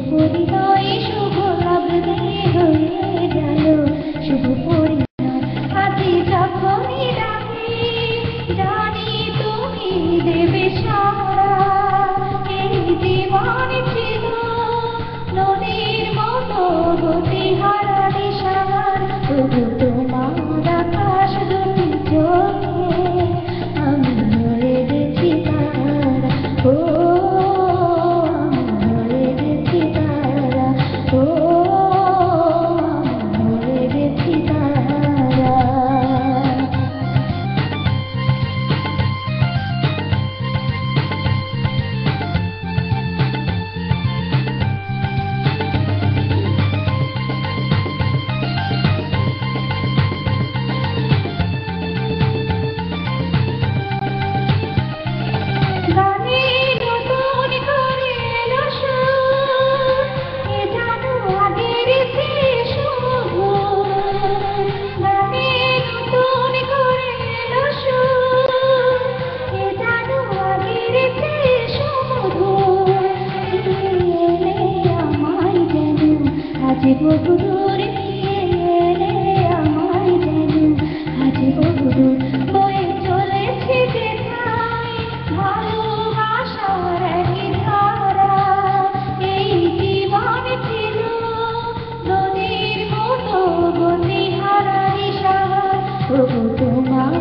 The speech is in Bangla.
পরিণয় শুভ লগ্নে হয়ে গেল শুভ পরিণয় আজি যখনই ডাকি জানি তুমি দেবে সারা এই জীবন ছিল নদীর মতো গতিহারা দিশাহার তবু তোমার আকাশ দুটি চোখে আমি হয়ে গেছি তারা ও বহুদূর নিয়ে এলে আমায় যেন আজ বহুদূর বয়ে চলেছে যেথায় ভালোবাসার একই ধারা এই জীবন ছিল নদীর মতো গতিহারা দিশাহার তবু তোমার